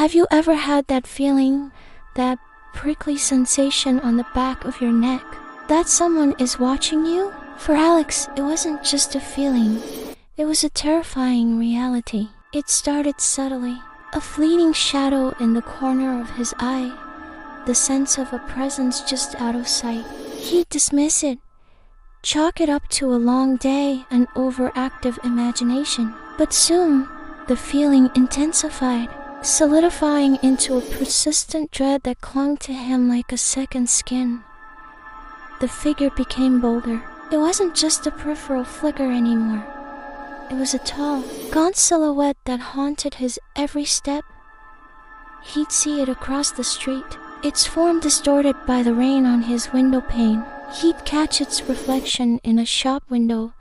Have you ever had that feeling, that prickly sensation on the back of your neck, that someone is watching you? For Alex, it wasn't just a feeling, it was a terrifying reality. It started subtly, a fleeting shadow in the corner of his eye, the sense of a presence just out of sight. He'd dismiss it, chalk it up to a long day and overactive imagination. But soon, the feeling intensified, solidifying into a persistent dread that clung to him like a second skin. The figure became bolder. It wasn't just a peripheral flicker anymore. It was a tall, gaunt silhouette that haunted his every step. He'd see it across the street, its form distorted by the rain on his window pane. He'd catch its reflection in a shop window,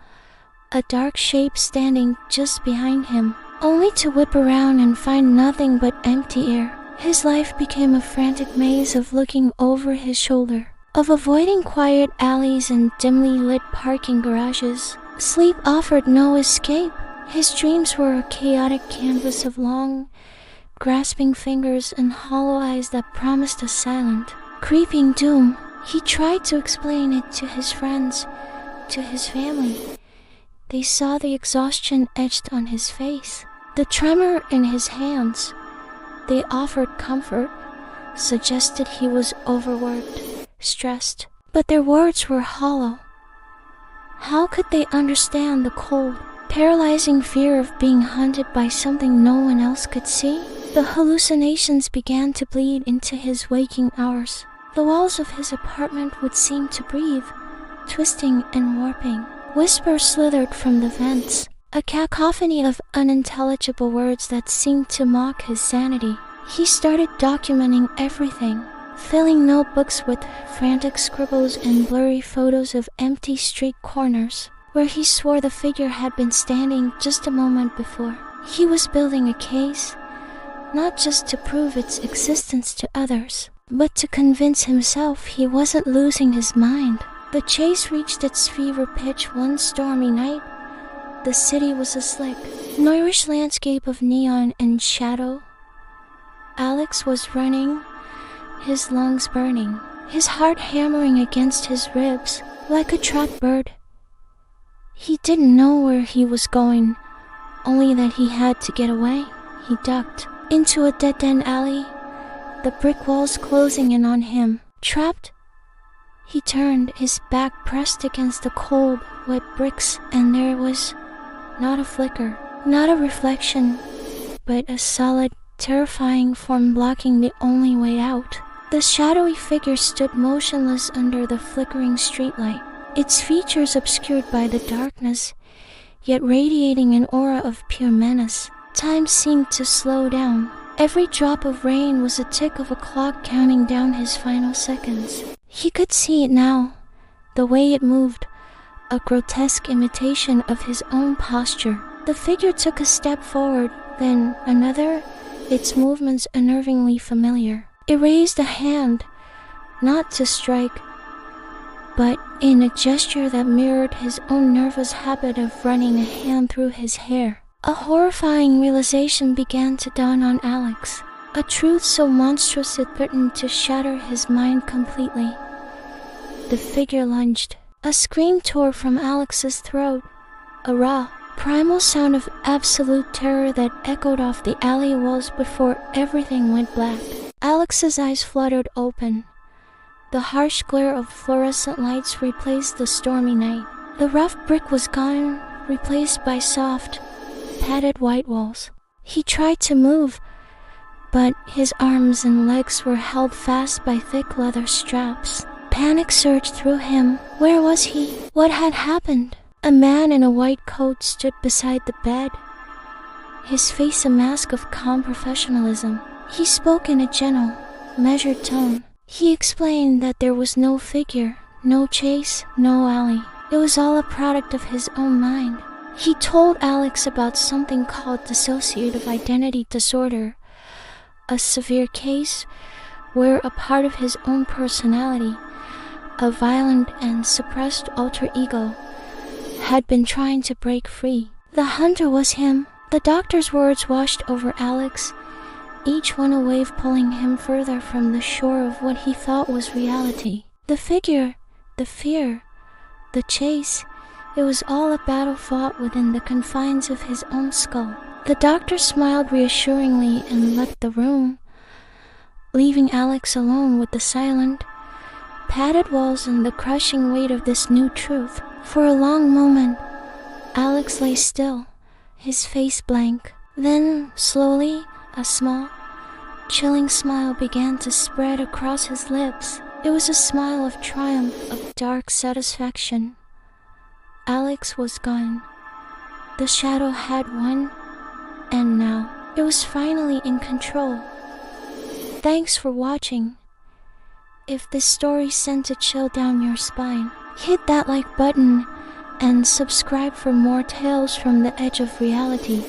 a dark shape standing just behind him, only to whip around and find nothing but empty air. His life became a frantic maze of looking over his shoulder, of avoiding quiet alleys and dimly lit parking garages. Sleep offered no escape. His dreams were a chaotic canvas of long, grasping fingers and hollow eyes that promised a silent, creeping doom. He tried to explain it to his friends, to his family. They saw the exhaustion etched on his face, the tremor in his hands. They offered comfort, suggested he was overworked, stressed, but their words were hollow. How could they understand the cold, paralyzing fear of being hunted by something no one else could see? The hallucinations began to bleed into his waking hours. The walls of his apartment would seem to breathe, twisting and warping. Whispers slithered from the vents, a cacophony of unintelligible words that seemed to mock his sanity. He started documenting everything, filling notebooks with frantic scribbles and blurry photos of empty street corners, where he swore the figure had been standing just a moment before. He was building a case, not just to prove its existence to others, but to convince himself he wasn't losing his mind. The chase reached its fever pitch one stormy night. The city was a slick, noirish landscape of neon and shadow. Alex was running, his lungs burning, his heart hammering against his ribs like a trapped bird. He didn't know where he was going, only that he had to get away. He ducked into a dead-end alley, the brick walls closing in on him. Trapped, he turned, his back pressed against the cold, wet bricks, and there was not a flicker, not a reflection, but a solid, terrifying form blocking the only way out. The shadowy figure stood motionless under the flickering streetlight, its features obscured by the darkness, yet radiating an aura of pure menace. Time seemed to slow down. Every drop of rain was a tick of a clock counting down his final seconds. He could see it now, the way it moved, a grotesque imitation of his own posture. The figure took a step forward, then another, its movements unnervingly familiar. It raised a hand, not to strike, but in a gesture that mirrored his own nervous habit of running a hand through his hair. A horrifying realization began to dawn on Alex, a truth so monstrous it threatened to shatter his mind completely. The figure lunged. A scream tore from Alex's throat, a raw, primal sound of absolute terror that echoed off the alley walls before everything went black. Alex's eyes fluttered open. The harsh glare of fluorescent lights replaced the stormy night. The rough brick was gone, replaced by soft, padded white walls. He tried to move, but his arms and legs were held fast by thick leather straps. Panic surged through him. Where was he? What had happened? A man in a white coat stood beside the bed, his face a mask of calm professionalism. He spoke in a gentle, measured tone. He explained that there was no figure, no chase, no alley. It was all a product of his own mind. He told Alex about something called dissociative identity disorder, a severe case where a part of his own personality, a violent and suppressed alter ego, had been trying to break free. The hunter was him. The doctor's words washed over Alex, each one a wave pulling him further from the shore of what he thought was reality. The figure, the fear, the chase, it was all a battle fought within the confines of his own skull. The doctor smiled reassuringly and left the room, leaving Alex alone with the silent, padded walls and the crushing weight of this new truth. For a long moment, Alex lay still, his face blank. Then, slowly, a small, chilling smile began to spread across his lips. It was a smile of triumph, of dark satisfaction. Alex was gone. The shadow had won, and now it was finally in control. Thanks for watching. If this story sent a chill down your spine, hit that like button and subscribe for more tales from the edge of reality.